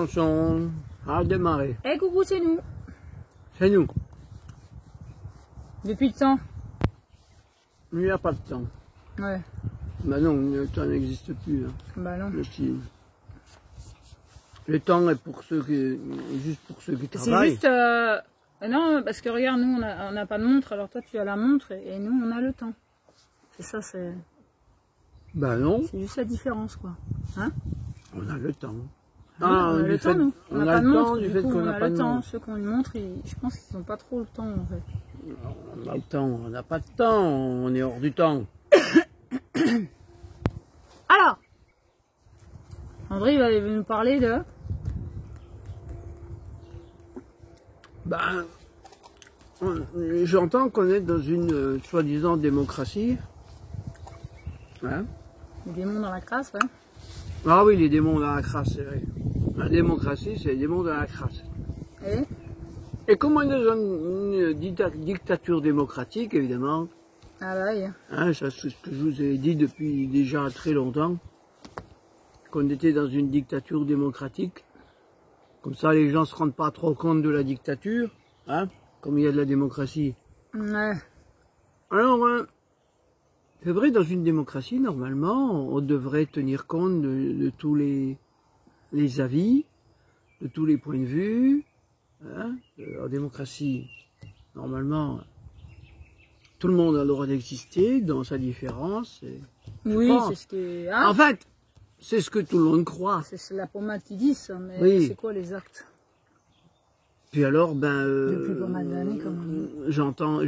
Attention, à démarrer. Eh coucou, c'est nous. C'est nous. Depuis le temps. Il n'y a pas de temps. Ouais. Bah non, le temps n'existe plus. Hein. Bah non. Le temps est pour ceux qui, juste pour ceux qui C'est travaillent. juste... non, parce que regarde, nous, on n'a pas de montre, alors toi, tu as la montre, et nous, on a le temps. C'est ça, c'est... Bah non, C'est juste la différence, quoi. Hein? on a le temps. On a le temps, nous. On n'a pas de le temps montre, du du fait coup, qu'on on n'a a pas le de temps. montre. Ceux qui ont une montre, je pense qu'ils n'ont pas trop le temps, en fait. On a le temps, on n'a pas de temps, on est hors du temps. Alors, André, il va nous parler de... Ben, j'entends qu'on est dans une soi-disant démocratie. Hein? Les démons dans la crasse, ouais. Ah oui, les démons dans la crasse, c'est vrai. La démocratie, c'est les démons dans la crasse. Et comme on est dans une dictature démocratique, évidemment, Ah bah oui. hein, ça c'est ce que je vous ai dit depuis déjà très longtemps, qu'on était dans une dictature démocratique. Comme ça, les gens ne se rendent pas trop compte de la dictature, hein, comme il y a de la démocratie. Ouais. Alors, c'est vrai, dans une démocratie, normalement, on devrait tenir compte de tous les avis, de tous les points de vue. Hein. En démocratie, normalement, tout le monde a le droit d'exister dans sa différence. Oui, c'est ce qui... Hein? En fait, c'est ce que tout le monde croit. C'est la pommade qui dit ça, mais Oui. c'est quoi les actes? Puis alors, Depuis pas mal d'années, quand même. j'entends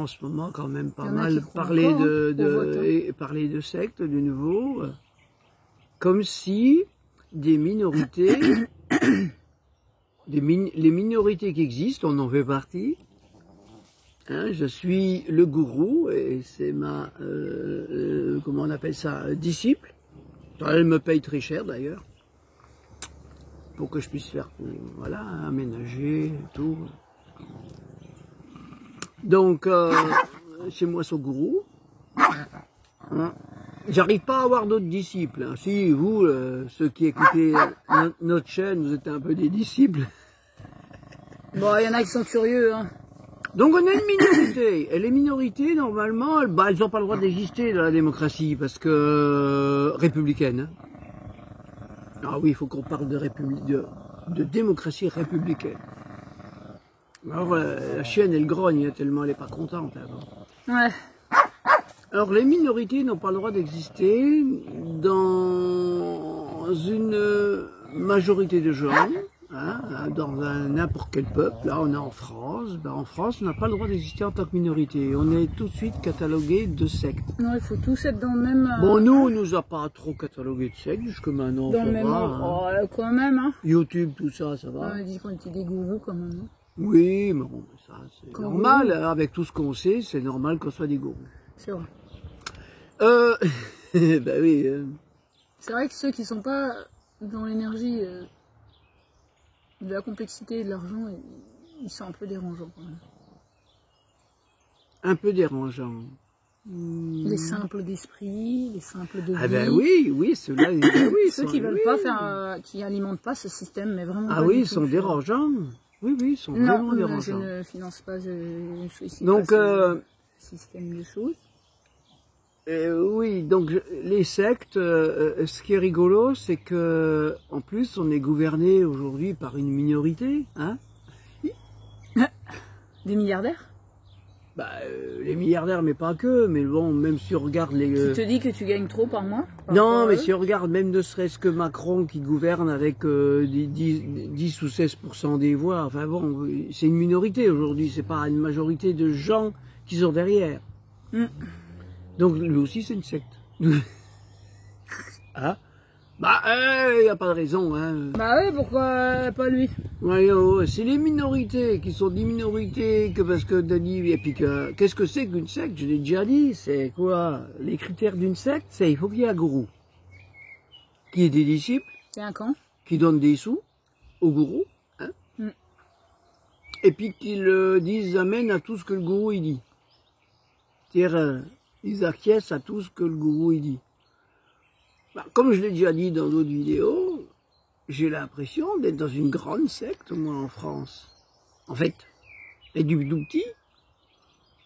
en ce moment quand même pas Il y en a mal qui croient parler encore, hein, au vote, hein. parler de sectes de nouveau, comme si des minorités, les minorités qui existent, on en fait partie. Hein, je suis le gourou et c'est ma, comment on appelle ça, disciple. Elle me paye très cher d'ailleurs. Pour que je puisse faire, voilà, aménager, tout. Donc, c'est moi son gourou. Hein. J'arrive pas à avoir d'autres disciples. Hein. Si vous, ceux qui écoutez notre chaîne, vous êtes un peu des disciples. Bon, il y en a qui sont curieux, hein. Donc on a une minorité. Et les minorités, normalement, elles n'ont pas le droit d'exister dans la démocratie, parce que républicaine. Hein. Ah oui, il faut qu'on parle de démocratie républicaine. Alors, la chienne, elle grogne, hein, tellement elle n'est pas contente. Hein. Ouais. Alors, les minorités n'ont pas le droit d'exister dans une majorité de gens, hein, dans n'importe quel peuple. Là, on est en France. Ben, en France, on n'a pas le droit d'exister en tant que minorité. On est tout de suite catalogué de secte. Non, il faut tous être dans le même... Bon, nous, on nous a pas trop catalogué de secte jusque maintenant. Dans le même ordre. Hein. Oh, quand même, hein. YouTube, tout ça, ça va. On a dit qu'on était des gourous, quand même. Oui, mais bon, ça, c'est normal. Avec tout ce qu'on sait, c'est normal qu'on soit des gourous. C'est vrai. Ben oui. C'est vrai que ceux qui sont pas dans l'énergie de la complexité et de l'argent, ils sont un peu dérangeants, quand même. Un peu dérangeant. Les simples d'esprit, les simples de vie. Ah ben oui, ceux-là, ben oui, ceux qui veulent pas faire, qui alimentent pas ce système, mais vraiment. Ah oui, ils sont dérangeants. Oui, ils sont vraiment dérangeants. Non, je ne finance pas, je ne souhaite donc, pas ce système de choses. oui, donc les sectes, ce qui est rigolo, c'est que en plus, on est gouverné aujourd'hui par une minorité, hein. Des milliardaires? Bah, les milliardaires, mais pas que, mais bon, même si on regarde les... Tu te dis que tu gagnes trop par mois? Non, mais si on regarde même ne serait-ce que Macron qui gouverne avec 10 ou 16% des voix, enfin bon, c'est une minorité aujourd'hui, c'est pas une majorité de gens qui sont derrière. Donc lui aussi c'est une secte. Hein? Bah, il n'y a pas de raison, hein. Bah oui, pourquoi pas lui? Ouais, c'est les minorités qui sont des minorités que parce que Dani, et puis qu'est-ce que c'est qu'une secte? Je l'ai déjà dit, c'est quoi? Les critères d'une secte, c'est il faut qu'il y ait un gourou, qui ait des disciples, c'est un camp, qui donne des sous au gourou, hein, et puis qu'ils disent amen à tout ce que le gourou il dit. C'est-à-dire, ils acquiescent à tout ce que le gourou il dit. Bah, comme je l'ai déjà dit dans d'autres vidéos, j'ai l'impression d'être dans une grande secte, moi, en France. En fait, et depuis tout petit,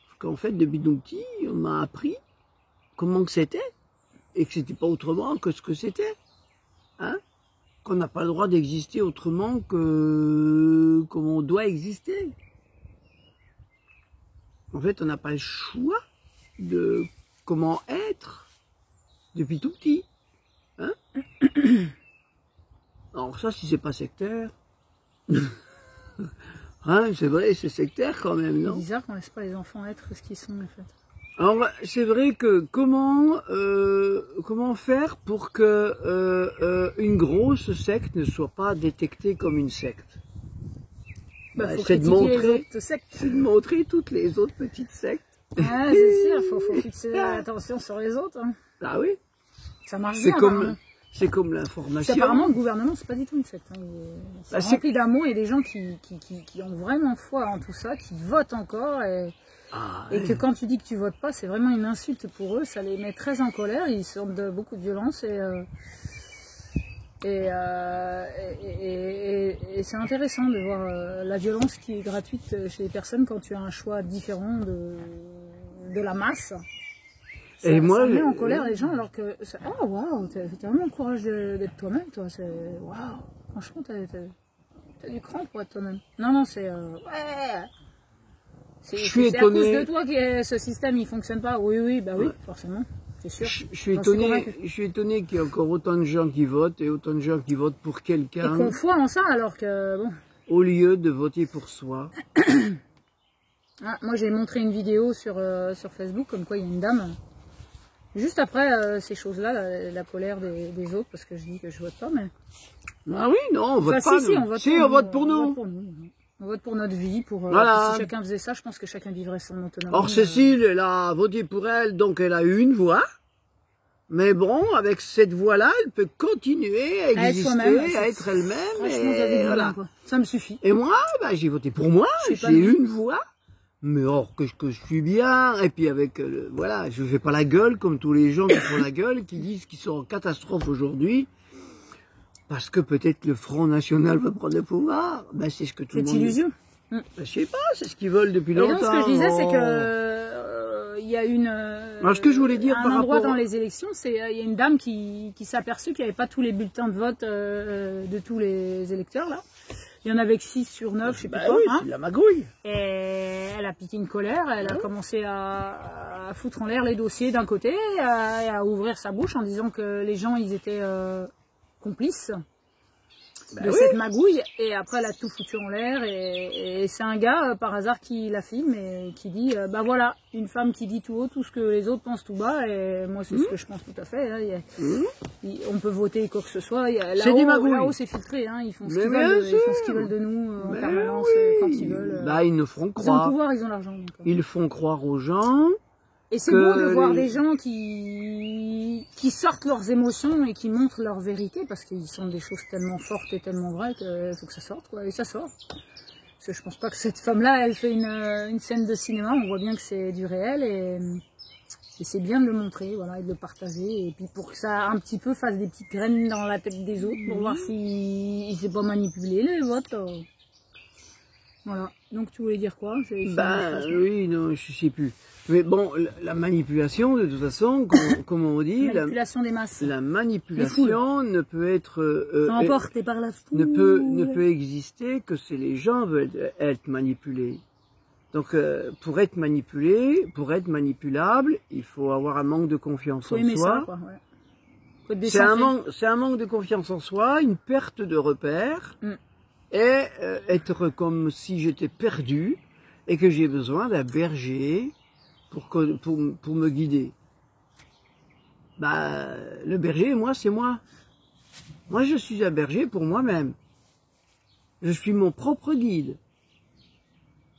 parce qu'en fait, depuis tout petit, on m'a appris comment que c'était, et que c'était pas autrement que ce que c'était, hein, qu'on n'a pas le droit d'exister autrement que comme on doit exister. En fait, on n'a pas le choix de comment être depuis tout petit, hein. Alors ça, si c'est pas sectaire, hein, c'est vrai, c'est sectaire quand même, C'est non? bizarre qu'on laisse pas les enfants être ce qu'ils sont en fait. Alors c'est vrai que comment faire pour que une grosse secte ne soit pas détectée comme une secte? Bah, faut C'est de critiquer les montrer, autres sectes. c'est de montrer toutes les autres petites sectes. Ah, c'est sûr, faut fixer l'attention sur les autres. Hein. Ah oui, Ça marche c'est bien, comme apparemment. c'est comme Puis l'information. apparemment, le gouvernement, c'est pas du tout une secte. Hein. C'est Bah, c'est- rempli d'amour et des gens qui ont vraiment foi en tout ça, qui votent encore. Ah, Et ouais. que quand tu dis que tu votes pas, c'est vraiment une insulte pour eux. Ça les met très en colère. Ils sortent de beaucoup de violence. Et c'est intéressant de voir la violence qui est gratuite chez les personnes quand tu as un choix différent de la masse. Ça, Et moi, ça met en colère les gens alors que... Oh waouh, t'as vraiment le courage d'être toi-même, toi. Waouh, franchement, t'as du cran pour être toi-même. Non, c'est... ouais. je suis C'est à cause étonné. de toi que ce système il fonctionne pas. Oui, bah oui, Ouais. forcément, c'est sûr. Je suis J'en suis étonné. convaincue. Je suis étonné qu'il y ait encore autant de gens qui votent et autant de gens qui votent pour Et quelqu'un qu'on foi en ça alors que bon. au lieu de voter pour soi. Ah, moi j'ai montré une vidéo sur Facebook comme quoi il y a une dame. Juste après ces choses-là, la colère des autres, parce que je dis que je vote pas, mais... Ah oui, non, on vote Enfin, pas. si, nous. on vote Si, pour on nous, vote pour on nous. vote pour nous. On vote pour notre vie, Voilà. si chacun faisait ça, je pense que chacun vivrait son autonomie. Or, Cécile, elle a voté pour elle, donc elle a eu une voix. Mais bon, avec cette voix-là, elle peut continuer à à être exister, soi-même, à être elle-même. Franchement, Et, j'avais du voilà. bien, quoi. Ça me suffit. Et moi, bah, j'ai voté pour moi, Je sais pas j'ai lui. une voix. Mais or que je suis bien, et puis avec, voilà, je fais pas la gueule comme tous les gens qui font la gueule, qui disent qu'ils sont en catastrophe aujourd'hui, parce que peut-être le Front National va prendre le pouvoir. Ben, c'est ce que tout le Cette monde... illusion. Ben, je sais pas, c'est ce qu'ils veulent depuis Et longtemps. donc, ce que je disais, c'est Oh. que il y a une Alors, ce que je voulais dire un par endroit rapport- dans les élections, c'est il y a une dame qui s'est aperçue qu'il n'y avait pas tous les bulletins de vote de tous les électeurs là. Il y en avait que 6 sur 9, je sais plus Ben quoi. oui, Hein. c'est de la magouille. Et elle a piqué une colère, elle a commencé à foutre en l'air les dossiers d'un côté, à ouvrir sa bouche en disant que les gens ils étaient complices de oui. cette magouille, et après elle a tout foutu en l'air, et c'est un gars par hasard qui la filme et qui dit bah voilà, une femme qui dit tout haut tout ce que les autres pensent tout bas, et moi c'est ce que je pense tout à fait, hein. On peut voter quoi que ce soit, C'est des magouilles. là-haut c'est filtré, hein. Ils font ce Mais qu'ils bien veulent, ils sûr. font ce qu'ils veulent de nous en Mais permanence oui. quand ils veulent. Bah, ils nous feront Ils ont le croire. pouvoir, ils ont l'argent. donc, Ils font croire aux gens. Et c'est que beau de voir les- des gens qui sortent leurs émotions et qui montrent leur vérité, parce qu'ils sont des choses tellement fortes et tellement vraies qu'il faut que ça sorte, quoi. Et ça sort. Parce que je pense pas que cette femme-là, elle fait une scène de cinéma, on voit bien que c'est du réel, et c'est bien de le montrer, voilà, et de le partager, et puis pour que ça un petit peu fasse des petites graines dans la tête des autres, pour voir s'ils s'est pas manipulé les votes. Voilà. Donc tu voulais dire quoi? Ben oui, non, je sais plus. Mais bon, la manipulation, de toute façon, comme on dit, Manipulation des masses. la manipulation ne peut être Emporté par la foule. ne peut exister que si les gens veulent être manipulés. Donc pour être manipulé, pour être manipulable, il faut avoir un manque de confiance Faut en aimer soi. ça, quoi. Ouais. Faut être C'est un décentré. manque de confiance en soi, une perte de repère, et être comme si j'étais perdu et que j'ai besoin d'un berger pour me guider. Bah, le berger, moi, c'est moi. Moi, je suis un berger pour moi-même. Je suis mon propre guide.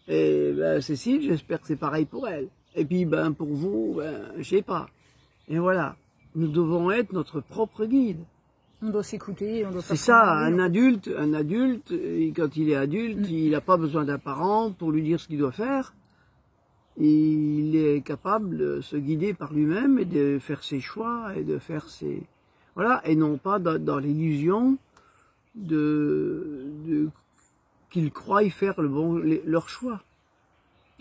Et ben, Cécile, j'espère que c'est pareil pour elle. Et puis, ben, pour vous, ben, je sais pas. Et voilà. Nous devons être notre propre guide. On doit s'écouter, on doit C'est faire ça, son envie. un adulte, quand il est adulte, il n'a pas besoin d'un parent pour lui dire ce qu'il doit faire. Il est capable de se guider par lui-même et de faire ses choix et de faire ses... Voilà, et non pas dans l'illusion qu'ils croient faire leur choix.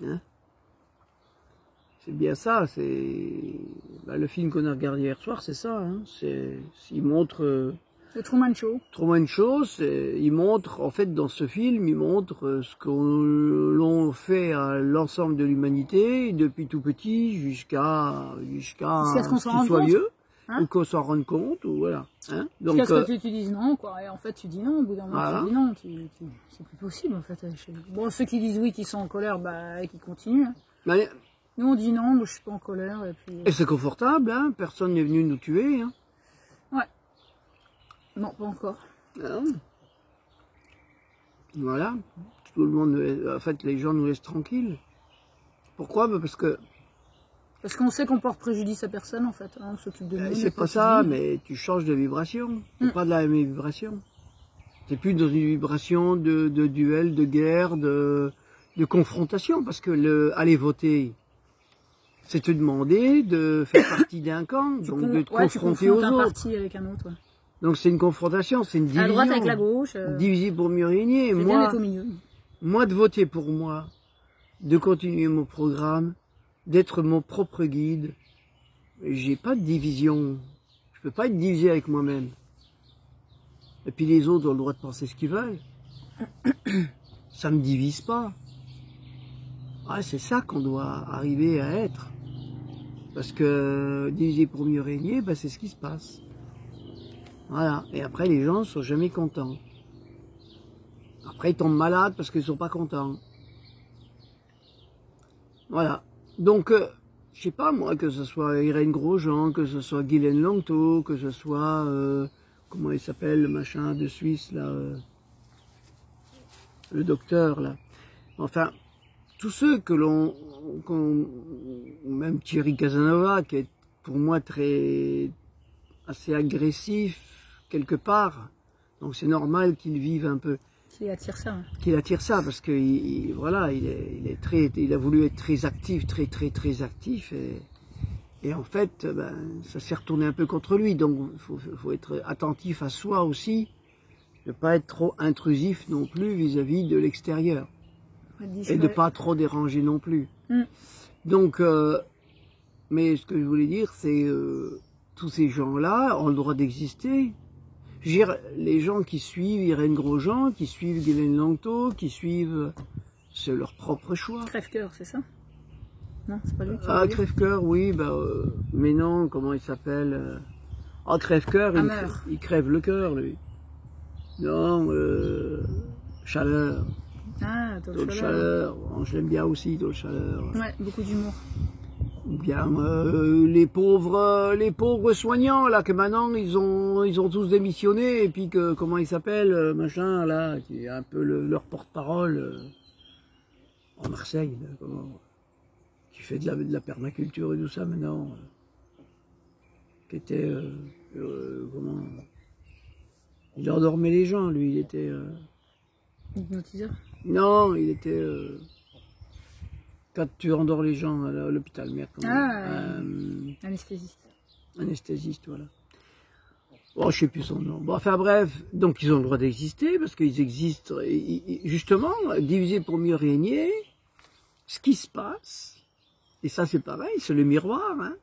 Hein, c'est bien ça, le film qu'on a regardé hier soir, c'est ça. Hein, il montre le Truman Show. Truman Show, il montre, en fait, dans ce film, il montre ce l'on fait à l'ensemble de l'humanité, depuis tout petit jusqu'à ce qu'il soit vieux, ou qu'on s'en rende compte, ou voilà. Hein, donc, jusqu'à ce que tu dises non, quoi. Et en fait, tu dis non, au bout d'un moment, voilà. Tu dis non, c'est plus possible, en fait. Bon, ceux qui disent oui, qui sont en colère, qui continuent. Hein. Mais, nous, on dit non, moi, je suis pas en colère. Et c'est confortable, hein, personne n'est venu nous tuer. Hein. Ouais. Non, pas encore. Non. Voilà. Tout le monde, en fait, les gens nous laissent tranquilles. Pourquoi? Parce qu'on sait qu'on porte préjudice à personne, en fait. Hein, on s'occupe de nous. C'est pas ça, mais tu changes de vibration. C'est pas de la même vibration. T'es plus dans une vibration de duel, de guerre, de confrontation. Parce que aller voter, c'est te demander de faire partie d'un camp, donc de te confronter aux autres. Parti avec un autre, ouais. Donc c'est une confrontation, c'est une division. À droite avec la gauche. Diviser pour mieux régner. Moi, de voter pour moi, de continuer mon programme, d'être mon propre guide. J'ai pas de division. Je peux pas être divisé avec moi-même. Et puis les autres ont le droit de penser ce qu'ils veulent. Ça me divise pas. Ah, c'est ça qu'on doit arriver à être. Parce que diviser pour mieux régner, c'est ce qui se passe. Voilà. Et après, les gens ne sont jamais contents. Après, ils tombent malades parce qu'ils ne sont pas contents. Voilà. Donc, je sais pas, moi, que ce soit Irène Grosjean, que ce soit Guylaine Langto, que ce soit, comment il s'appelle, le machin de Suisse, là, le docteur, là. Enfin, tous ceux même Thierry Casanova, qui est pour moi assez agressif, quelque part. Donc c'est normal qu'il vive un peu. Qu'il attire ça. Hein. Qu'il attire ça, parce que voilà, il a voulu être très actif, très actif, et en fait, ça s'est retourné un peu contre lui. Donc il faut être attentif à soi aussi, ne pas être trop intrusif non plus vis-à-vis de l'extérieur. Et de pas trop déranger non plus. Donc, mais ce que je voulais dire, c'est tous ces gens-là ont le droit d'exister. Je veux dire, les gens qui suivent Irène Grosjean, qui suivent Guylaine Langto, qui suivent, c'est leur propre choix. Crève-cœur, c'est ça? Non, c'est pas lui qui Crève-cœur, oui, mais non, comment il s'appelle? Crève-cœur, il crève le cœur, lui. Non, Chaleur. Ah, Tôt Chaleur. Je l'aime bien aussi, Tôt Chaleur. Ouais, beaucoup d'humour. Bien, les pauvres soignants, là, que maintenant, ils ont tous démissionné, et puis que, comment il s'appelle, machin, là, qui est un peu leur porte-parole, en Marseille, là, qui fait de la permaculture et tout ça, maintenant, qui était, comment, il endormait les gens, lui, il était... Hypnotiseur? Non, il était... quand tu endors les gens à l'hôpital, merde. Anesthésiste. Anesthésiste, voilà. Bon, je sais plus son nom. Bon, enfin bref, donc ils ont le droit d'exister, parce qu'ils existent, justement, divisés pour mieux régner. Ce qui se passe, et ça c'est pareil, c'est le miroir, hein.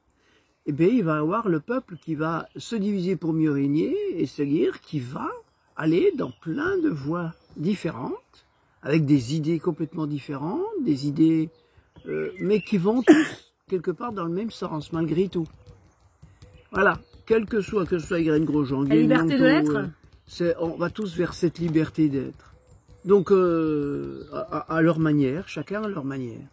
Eh bien, il va y avoir le peuple qui va se diviser pour mieux régner, et c'est-à-dire qui va aller dans plein de voies différentes, avec des idées complètement différentes, des idées, mais qui vont tous quelque part dans le même sens, malgré tout. Voilà, que ce soit Irène Grosjean, la liberté de l'être, on va tous vers cette liberté d'être. Donc, à leur manière, chacun à leur manière.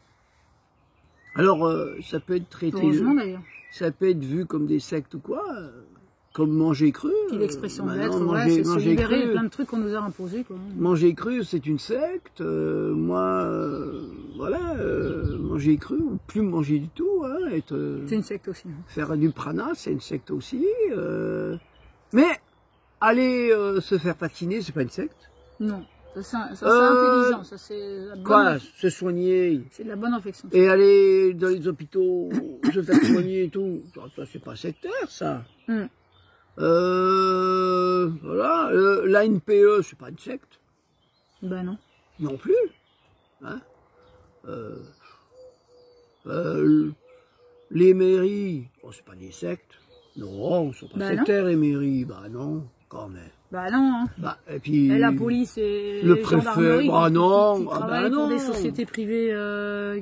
Alors, ça peut être traité... Heureusement d'ailleurs. Ça peut être vu comme des sectes ou quoi, comme manger cru. Puis l'expression de l'être, c'est se libérer de plein de trucs qu'on nous a imposés. Quoi. Manger cru, c'est une secte. Manger cru, ou plus manger du tout. Hein, c'est une secte aussi. Faire du prana, c'est une secte aussi. Mais aller se faire vacciner, c'est pas une secte. Non. Ça c'est intelligent, ça c'est la bonne... Quoi, se soigner. C'est de la bonne affection. Et aller dans les hôpitaux, se faire soigner et tout. Ça c'est pas sectaire, ça. Voilà, l'ANPE, c'est pas une secte. Ben non. Non plus. Hein les mairies, oh, c'est pas des sectes. Non, ils sont pas sectaires, les mairies. Bah non, quand même. Bah non. Hein. Bah, et puis la police et le les préfet, bah non, qui travaillent pour des sociétés privées.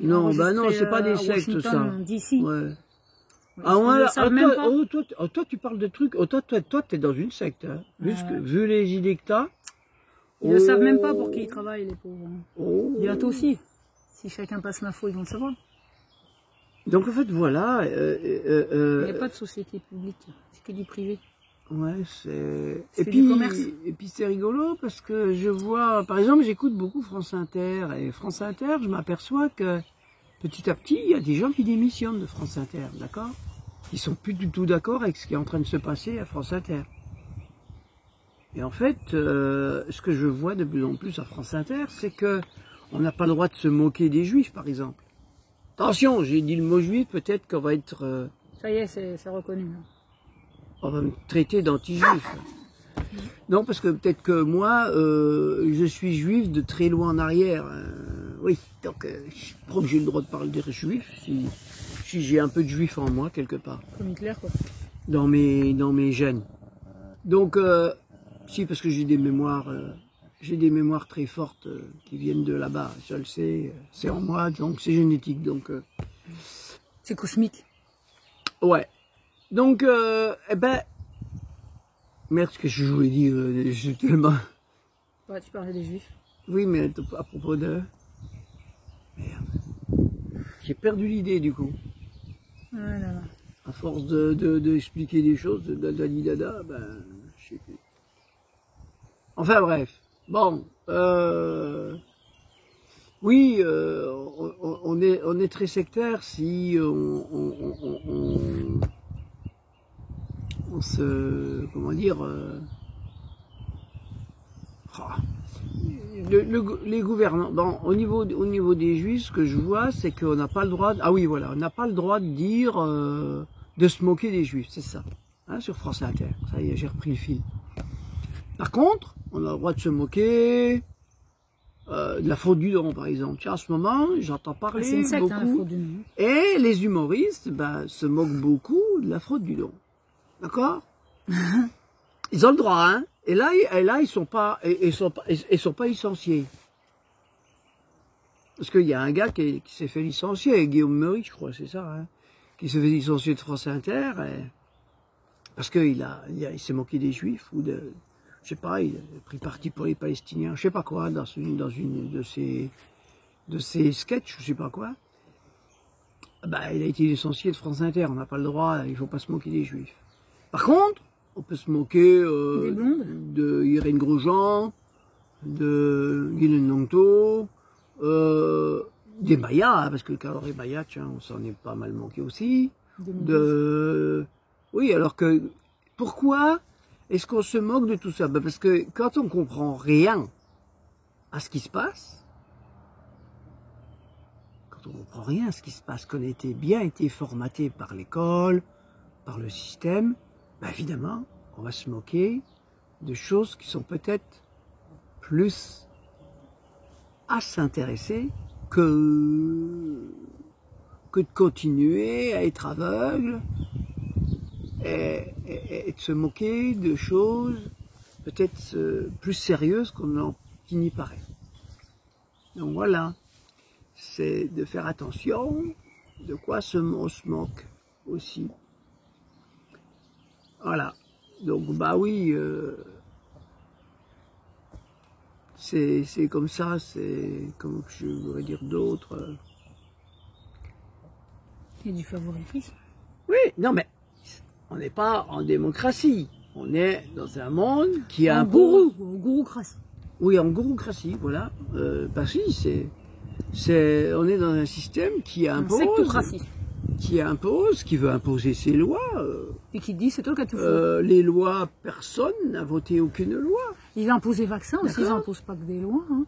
Non, bah non, c'est pas des sectes, ça. D'ici. Ouais. Ah ouais, toi, tu parles de trucs. Oh, toi, t'es dans une secte. Hein. Vu les idées que t'as. Ils ne savent même pas pour qui ils travaillent, les pauvres. Bientôt aussi. Si chacun passe l'info, ils vont le savoir. Donc en fait, voilà. Il n'y a pas de société publique, c'est que du privé. Ouais, c'est du commerce. Et puis c'est rigolo parce que je vois, par exemple, j'écoute beaucoup France Inter. Et France Inter, je m'aperçois que petit à petit, il y a des gens qui démissionnent de France Inter, d'accord? Ils sont plus du tout d'accord avec ce qui est en train de se passer à France Inter. Et en fait, ce que je vois de plus en plus à France Inter, c'est que on n'a pas le droit de se moquer des juifs, par exemple. Attention, j'ai dit le mot juif, peut-être qu'on va être... Ça y est, c'est reconnu. On va me traiter d'anti-juif. Non, parce que peut-être que moi, je suis juif de très loin en arrière. Oui, donc je crois que j'ai le droit de parler des juifs, si j'ai un peu de juif en moi, quelque part. Comme Hitler, quoi. Dans mes gènes. Donc... si, parce que j'ai des mémoires très fortes qui viennent de là-bas. Je le sais, c'est en moi, donc c'est génétique. Donc c'est cosmique. Ouais. Donc, eh ben, merde, ce que je voulais dire, je suis tellement. Ouais, tu parlais des juifs. Oui, mais à propos de. Merde. J'ai perdu l'idée du coup. Ouais, là. À force de expliquer des choses, dada, ben, je sais plus. Enfin bref, bon, oui, on est très sectaire si on se, comment dire, les gouvernants, bon, au niveau des juifs, ce que je vois, c'est qu'on n'a pas le droit, ah oui, voilà, on n'a pas le droit de dire, de se moquer des juifs, c'est ça, hein, sur France Inter, ça y est, j'ai repris le fil. Par contre, on a le droit de se moquer de la fraude du don, par exemple. Tiens, en ce moment, j'entends parler c'est une secte, beaucoup. hein, la fraude du don. Et les humoristes se moquent beaucoup de la fraude du don. D'accord? Ils ont le droit, hein? Et là, ils sont pas licenciés. Parce qu'il y a un gars qui s'est fait licencier, Guillaume Meurice, je crois, c'est ça, hein? Qui s'est fait licencier de France Inter, parce qu'il s'est moqué des Juifs ou de... Je sais pas, il a pris parti pour les Palestiniens, je sais pas quoi, dans une de ses sketchs, je sais pas quoi. Bah, il a été licencié de France Inter, on n'a pas le droit, il faut pas se moquer des Juifs. Par contre, on peut se moquer de Irène Grosjean, de Guylaine Nongto, des Mayas, hein, parce que le Caloré Maya, tiens, on s'en est pas mal moqué aussi. Oui, alors que, pourquoi est-ce qu'on se moque de tout ça? Ben parce que quand on comprend rien à ce qui se passe, qu'on a bien été formaté par l'école, par le système, ben évidemment, on va se moquer de choses qui sont peut-être plus à s'intéresser que de continuer à être aveugle et de se moquer de choses peut-être plus sérieuses qu'il n'y paraît. Donc voilà, c'est de faire attention de quoi on se moque aussi. Voilà, donc bah oui, c'est comme ça, c'est comme je voudrais dire d'autres. Il y a du favoritisme. Oui, non mais on n'est pas en démocratie, on est dans un monde qui a un gouroucratie. Oui, en gouroucratie, voilà. Bah si, on est dans un système qui impose, qui veut imposer ses lois. Et qui dit c'est toi qui as tout fait. Les lois, personne n'a voté aucune loi. Ils imposent des vaccins aussi, ils n'imposent pas que des lois. Hein.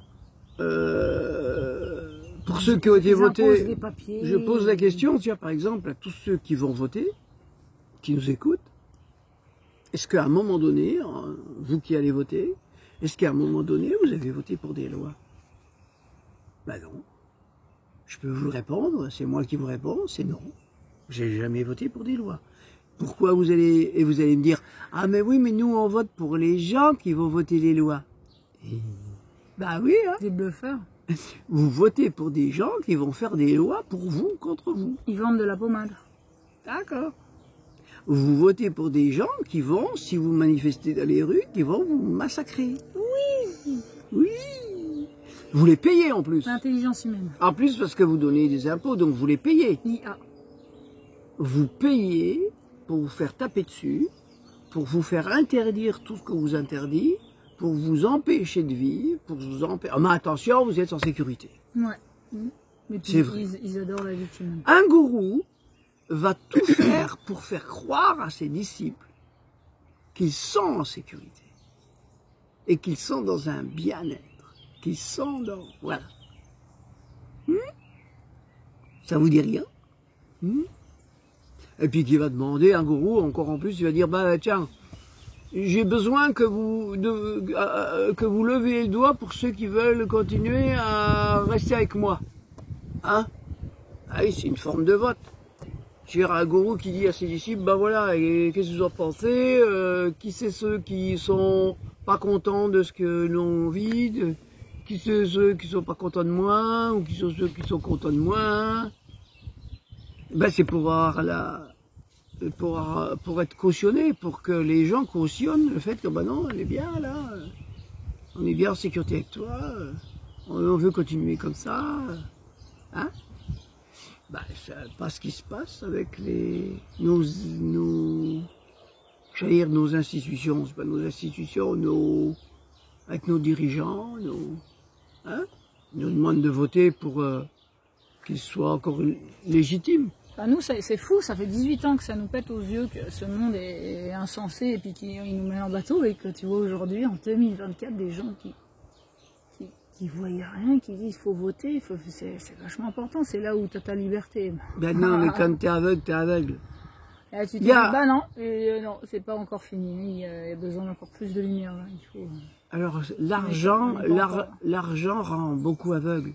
Pour ceux qui ont été votés, papiers, je pose la question, tiens, par exemple, à tous ceux qui vont voter, qui nous écoutent, est-ce qu'à un moment donné, vous qui allez voter, est-ce qu'à un moment donné, vous avez voté pour des lois? Ben non. Je peux vous répondre, c'est moi qui vous réponds, c'est non. J'ai jamais voté pour des lois. Pourquoi vous allez me dire, ah mais oui, mais nous on vote pour les gens qui vont voter les lois. Ben oui, hein. Des bluffeurs. Vous votez pour des gens qui vont faire des lois pour vous, contre vous. Ils vendent de la pommade. D'accord. Vous votez pour des gens qui vont, si vous manifestez dans les rues, qui vont vous massacrer. Oui. Oui. Vous les payez en plus. L'intelligence humaine. En plus parce que vous donnez des impôts, donc vous les payez. IA. Vous payez pour vous faire taper dessus, pour vous faire interdire tout ce que vous interdit, pour vous empêcher de vivre, pour vous empêcher... Oh, mais attention, vous êtes en sécurité. Ouais. Mais puis, ils adorent la victime. Un gourou va tout faire pour faire croire à ses disciples qu'ils sont en sécurité et qu'ils sont dans un bien-être, qu'ils sont dans... Voilà. Ça vous dit rien? Et puis qui va demander, un gourou, encore en plus, il va dire, bah tiens, j'ai besoin que vous leviez le doigt pour ceux qui veulent continuer à rester avec moi. Hein? Ah oui, c'est une forme de vote. J'ai un gourou qui dit à ses disciples, ben voilà, et qu'est-ce que vous en pensez? Qui c'est ceux qui sont pas contents de ce que l'on vit? Qui c'est ceux qui sont pas contents de moi? Ou qui sont ceux qui sont contents de moi? Ben c'est pour être cautionné, pour que les gens cautionnent le fait que, ben non, on est bien là, on est bien en sécurité avec toi, on veut continuer comme ça, hein? Ben, c'est pas ce qui se passe avec nos institutions, c'est pas nos institutions, avec nos dirigeants, hein? Ils nous demandent de voter pour qu'ils soient encore légitimes. Enfin, nous, c'est fou, ça fait 18 ans que ça nous pète aux yeux que ce monde est insensé et puis qu'il nous met en bateau et que tu vois aujourd'hui, en 2024, des gens qui voient rien, qui disent il faut voter, c'est vachement important, c'est là où tu as ta liberté. Ben non, mais quand t'es aveugle, t'es aveugle. Et là, tu te dis, bah non, non, c'est pas encore fini, il y a besoin d'encore plus de lumière. Là. Il faut... Alors, l'argent rend beaucoup aveugle.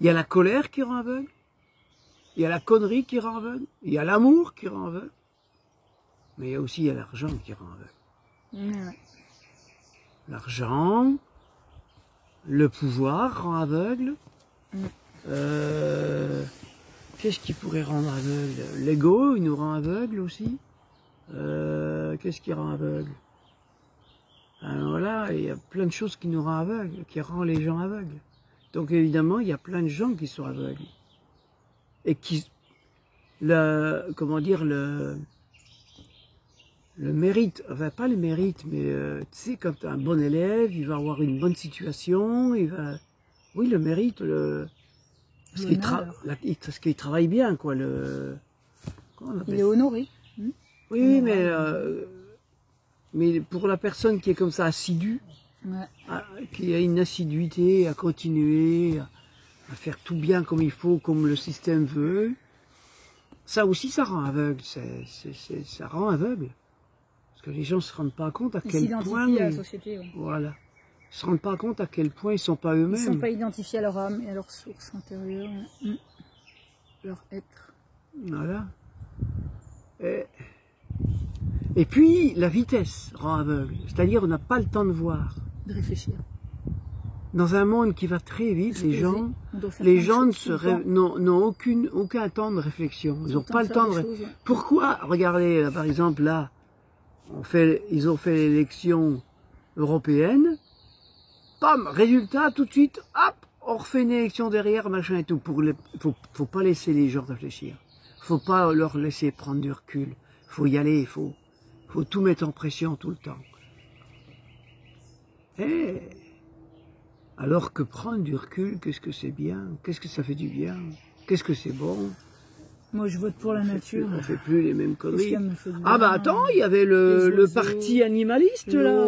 Il y a la colère qui rend aveugle, il y a la connerie qui rend aveugle, il y a l'amour qui rend aveugle, mais il y a aussi l'argent qui rend aveugle. Ouais. L'argent, le pouvoir rend aveugle. Qu'est-ce qui pourrait rendre aveugle? L'ego, il nous rend aveugle aussi. Qu'est-ce qui rend aveugle? Voilà, il y a plein de choses qui nous rendent aveugles, qui rendent les gens aveugles. Donc évidemment, il y a plein de gens qui sont aveugles. Et qui, comment dire, le mérite, enfin pas le mérite, mais tu sais, quand tu es un bon élève, il va avoir une bonne situation, il va... Oui, le mérite, parce qu'il travaille bien, quoi. Il est honoré. Oui, mais pour la personne qui est comme ça assidue, ouais. Qui a une assiduité à continuer, à faire tout bien comme il faut, comme le système veut, ça aussi, ça rend aveugle. Ça rend aveugle. Parce que les gens ne se rendent pas compte à quel point... à la société. Ouais. Voilà. Ils ne se rendent pas compte à quel point ils ne sont pas eux-mêmes. Ils ne sont pas identifiés à leur âme et à leur source intérieure, leur être. Voilà. Et puis, la vitesse rend aveugle. C'est-à-dire, on n'a pas le temps de voir. De réfléchir. Dans un monde qui va très vite, les gens n'ont aucun temps de réflexion. Ils n'ont pas le temps de réfléchir. Pourquoi? Regardez, par exemple, là, ils ont fait l'élection européenne. Pam, résultat, tout de suite, hop, on refait une élection derrière, machin et tout. Faut pas laisser les gens réfléchir. Faut pas leur laisser prendre du recul. Faut y aller, faut tout mettre en pression tout le temps. Alors que prendre du recul, qu'est-ce que c'est bien? Qu'est-ce que ça fait du bien? Qu'est-ce que c'est bon? Moi, je vote pour la nature. On fait plus les mêmes conneries. Ah bah attends, il y avait le parti animaliste, là.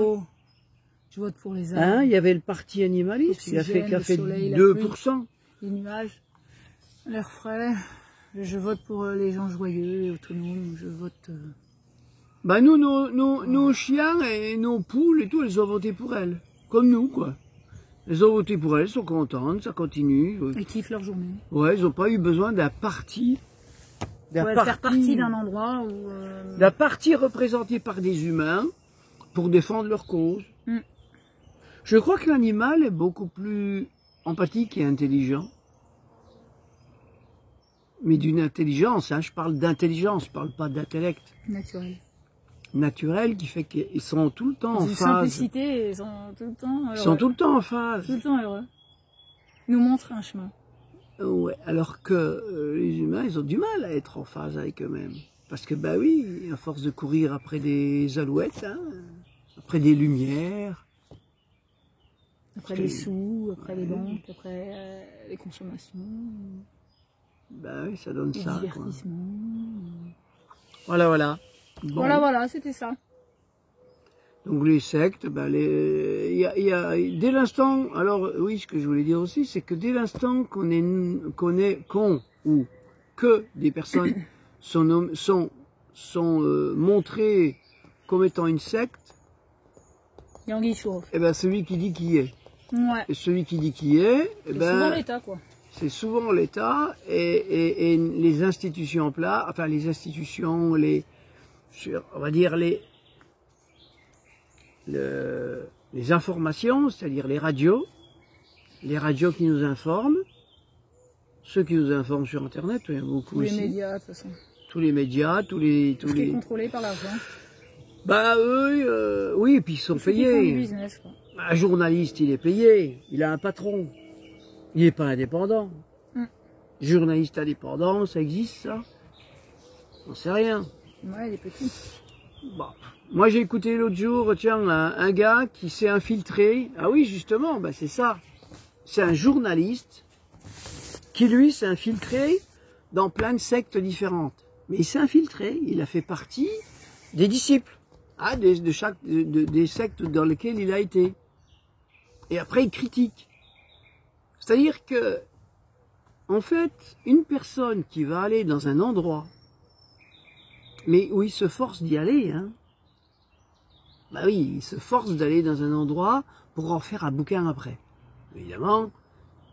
Je vote pour les arbres. Hein, il y avait le parti animaliste qui a fait 2%. Les nuages, l'air frais. Je vote pour les gens joyeux et autonomes. Je vote... Ben nous, nos chiens et nos poules et tout, elles ont voté pour elle. Comme nous, quoi. Elles ont voté pour elle, sont contentes, ça continue. Ils kiffent leur journée. Ouais, ils n'ont pas eu besoin d'un parti. Faire partie d'un endroit où... D'un parti représenté par des humains pour défendre leur cause. Mm. Je crois que l'animal est beaucoup plus empathique et intelligent. Mais d'une intelligence, hein, je parle d'intelligence, je parle pas d'intellect. Naturel. Naturel, qui fait qu'ils sont tout le temps en Une phase. simplicité, ils sont tout le temps heureux. Ils sont tout le temps en phase. Tout le temps heureux. Ils nous montrent un chemin. Ouais, alors que les humains, ils ont du mal à être en phase avec eux-mêmes. Parce que, bah oui, à force de courir après des alouettes, hein, après des lumières. Après les sous, après les banques, après les consommations. Bah oui, ça donne les ça. divertissements. Voilà, voilà. Bon. Voilà, c'était ça. Donc les sectes, bah dès l'instant, alors oui, ce que je voulais dire aussi, c'est que dès l'instant ou que des personnes sont montrées comme étant une secte, Yanguille Chauve. et ben celui qui dit qui est. Ouais. Et celui qui dit qui est, c'est souvent l'État, quoi. C'est souvent l'État et les institutions en place, enfin les institutions, on va dire les informations, c'est-à-dire les radios qui nous informent, ceux qui nous informent sur Internet, il y a beaucoup tous les ici. médias, de toute façon. Tous les médias, tout ce qui est contrôlé par l'argent. Bah eux, oui, et puis ils sont payés. Ils font du business, quoi. Un journaliste, il est payé, il a un patron, il n'est pas indépendant. Journaliste indépendant, ça existe ça? On sait rien. Ouais, il est petit. Bon. Moi j'ai écouté l'autre jour, tiens, un gars qui s'est infiltré. Ah oui, justement, bah c'est ça. C'est un journaliste qui lui s'est infiltré dans plein de sectes différentes. Mais il s'est infiltré, il a fait partie des disciples, des sectes dans lesquelles il a été. Et après il critique. C'est-à-dire que, en fait, une personne qui va aller dans un endroit, mais où il se force d'y aller, hein, bah oui, il se force d'aller dans un endroit pour en faire un bouquin après. Évidemment,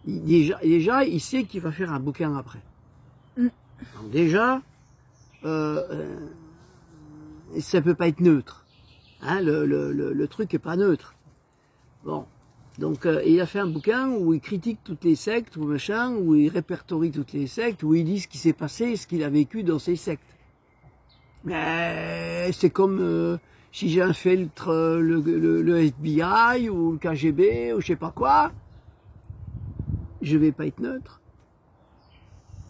déjà, il sait qu'il va faire un bouquin après. Donc déjà, ça peut pas être neutre. Hein, le truc est pas neutre. Bon. Donc, il a fait un bouquin où il critique toutes les sectes, ou machin, où il répertorie toutes les sectes, où il dit ce qui s'est passé, ce qu'il a vécu dans ces sectes. Mais c'est comme si j'infiltre le FBI ou le KGB ou je sais pas quoi, je vais pas être neutre.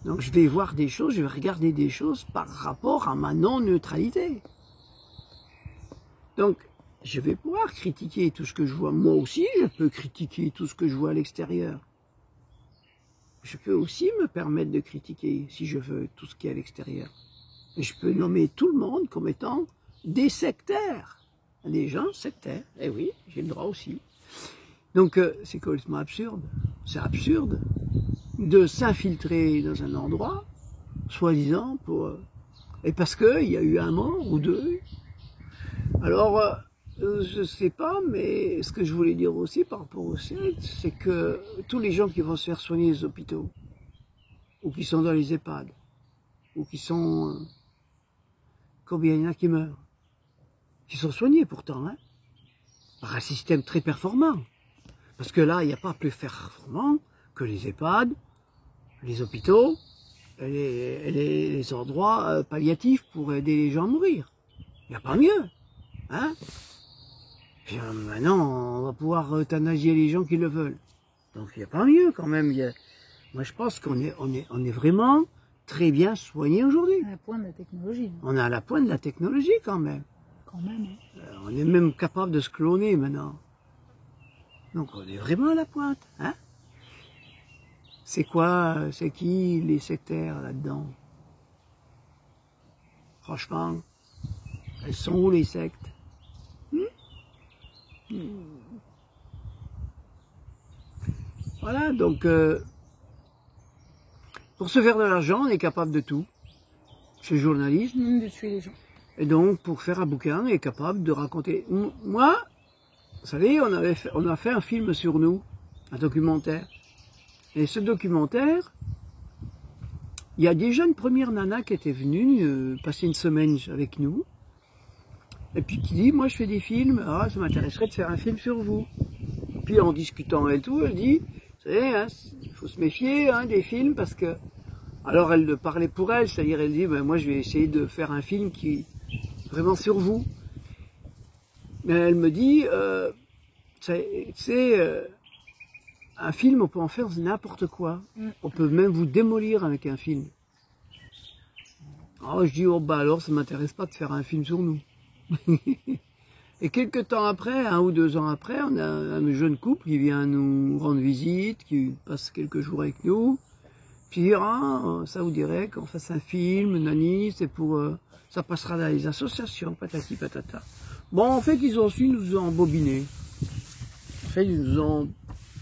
Donc je vais voir des choses, je vais regarder des choses par rapport à ma non-neutralité. Donc, je vais pouvoir critiquer tout ce que je vois. Moi aussi, je peux critiquer tout ce que je vois à l'extérieur. Je peux aussi me permettre de critiquer, si je veux, tout ce qui est à l'extérieur. Et je peux nommer tout le monde comme étant des sectaires. Des gens sectaires. Eh oui, j'ai le droit aussi. Donc, c'est complètement absurde. C'est absurde de s'infiltrer dans un endroit, soi-disant, et parce qu'il y a eu un mort ou deux. Alors, je sais pas, mais ce que je voulais dire aussi par rapport aux sectes, c'est que tous les gens qui vont se faire soigner les hôpitaux, ou qui sont dans les EHPAD, ou qui sont... combien il y en a qui meurent, qui sont soignés pourtant, hein, par un système très performant. Parce que là, il n'y a pas plus performant que les EHPAD, les hôpitaux, et les endroits palliatifs pour aider les gens à mourir. Il n'y a pas mieux. Hein? Puis, maintenant, on va pouvoir euthanasier les gens qui le veulent. Donc il n'y a pas mieux quand même. Moi je pense qu'on est vraiment très bien soigné aujourd'hui. À la pointe de la technologie. On est à la pointe de la technologie quand même. Quand même. On est même capable de se cloner maintenant. Donc on est vraiment à la pointe. Hein? C'est qui les sectaires là-dedans? Franchement, elles sont où les sectes? Voilà, donc pour se faire de l'argent, on est capable de tout. Chez le journaliste. Même de tuer les gens. Et donc, pour faire un bouquin, est capable de raconter. Moi, vous savez, on a fait un film sur nous, un documentaire. Et ce documentaire, il y a déjà une première nana qui était venue passer une semaine avec nous. Et puis qui dit, moi je fais des films, ah, ça m'intéresserait de faire un film sur vous. Puis en discutant et tout, elle dit, vous savez, hein, il faut se méfier hein, des films parce que... Alors elle parlait pour elle, c'est-à-dire elle dit, ben, moi je vais essayer de faire un film qui est vraiment sur vous. Mais elle me dit, un film, on peut en faire n'importe quoi. On peut même vous démolir avec un film. Alors je dis, oh bah alors ça m'intéresse pas de faire un film sur nous. Et quelques temps après, 1 ou 2 ans après, on a un jeune couple qui vient nous rendre visite, qui passe quelques jours avec nous. Puis il dit, ah, ça vous dirait qu'on fasse un film, nani, c'est pour, ça passera dans les associations, patati patata. Bon, en fait, ils ont su nous embobiner. En fait, ils ont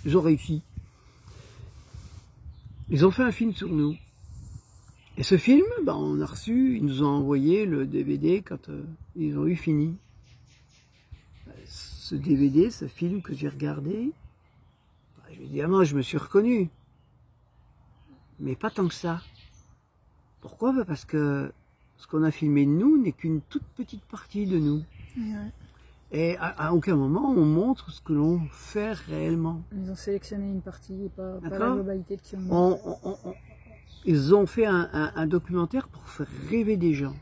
réussi. Ils ont fait un film sur nous. Et ce film, ben, on a reçu, ils nous ont envoyé le DVD quand ils ont eu fini. Ce DVD, ce film que j'ai regardé, évidemment, je me suis reconnu. Mais pas tant que ça. Pourquoi? Ben parce que ce qu'on a filmé de nous n'est qu'une toute petite partie de nous. Ouais. Et à aucun moment on montre ce que l'on fait réellement. Ils ont sélectionné une partie et pas la globalité de qui on est. Ils ont fait un documentaire pour faire rêver des gens.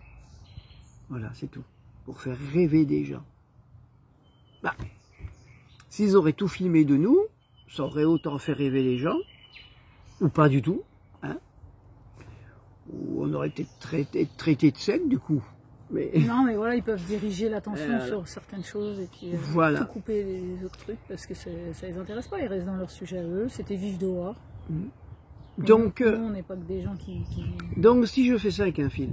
Voilà, c'est tout. Pour faire rêver des gens. Bah, s'ils auraient tout filmé de nous, ça aurait autant fait rêver les gens, ou pas du tout. Hein, ou on aurait été traité de secte du coup. Mais... Non, mais voilà, ils peuvent diriger l'attention sur certaines choses et puis voilà. Tout couper les autres trucs parce que ça les intéresse pas. Ils restent dans leur sujet à eux. C'était vivre dehors. Donc, nous, on n'est pas que des gens qui... Donc, si je fais ça avec un film,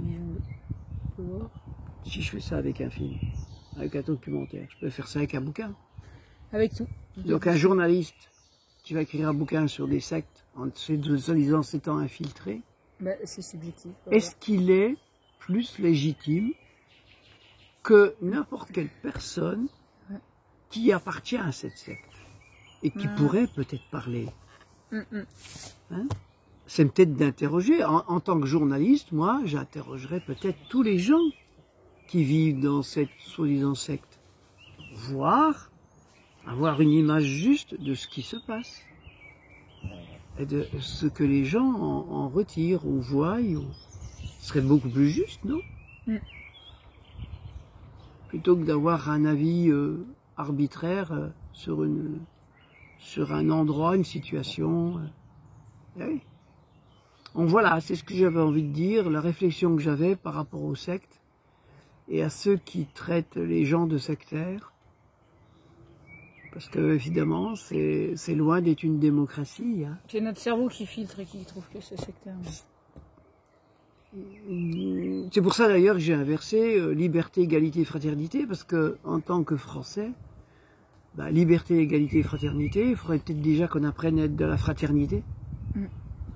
si je fais ça avec un film, avec un documentaire, je peux faire ça avec un bouquin. Avec tout. Donc, un journaliste qui va écrire un bouquin sur des sectes, en soi-disant s'étant infiltré, c'est subjectif. Est-ce qu'il est plus légitime que n'importe quelle personne qui appartient à cette secte et qui pourrait peut-être parler? Hein, c'est peut-être d'interroger. En tant que journaliste, moi, j'interrogerais peut-être tous les gens qui vivent dans cette soi-disant secte. Voir, avoir une image juste de ce qui se passe. Et de ce que les gens en retirent ou voient. Ce serait beaucoup plus juste, non? Plutôt que d'avoir un avis arbitraire sur un endroit, une situation. Oui. Donc voilà, c'est ce que j'avais envie de dire, la réflexion que j'avais par rapport aux sectes et à ceux qui traitent les gens de sectaires. Parce que évidemment, c'est loin d'être une démocratie. Hein. C'est notre cerveau qui filtre et qui trouve que c'est sectaire. C'est pour ça d'ailleurs que j'ai inversé liberté, égalité, fraternité, parce que en tant que Français, liberté, égalité, fraternité, il faudrait peut-être déjà qu'on apprenne à être de la fraternité.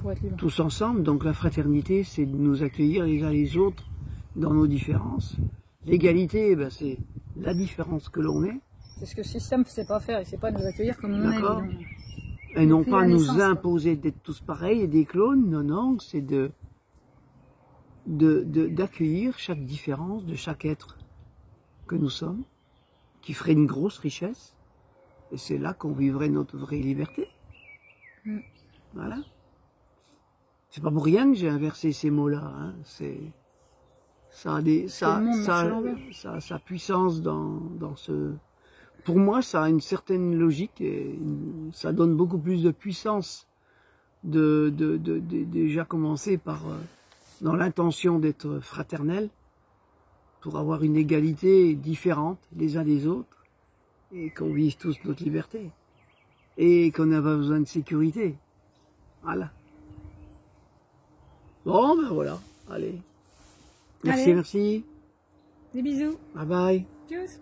Pour être libre. Tous ensemble, donc la fraternité, c'est de nous accueillir les uns les autres dans nos différences. L'égalité, c'est la différence que l'on est. C'est ce que le système ne sait pas faire, il ne sait pas nous accueillir comme on est. Et non pas nous imposer d'être tous pareils et des clones, non, c'est d'accueillir chaque différence de chaque être que nous sommes, qui ferait une grosse richesse, et c'est là qu'on vivrait notre vraie liberté. Voilà. C'est pas pour rien que j'ai inversé ces mots-là. Hein. Ça a sa puissance dans ce... Pour moi, ça a une certaine logique et ça donne beaucoup plus de puissance de déjà commencer par dans l'intention d'être fraternel pour avoir une égalité différente les uns des autres et qu'on vive tous notre liberté et qu'on n'a pas besoin de sécurité. Voilà. Bon, voilà. Allez. Merci. Des bisous. Bye bye. Tchuss.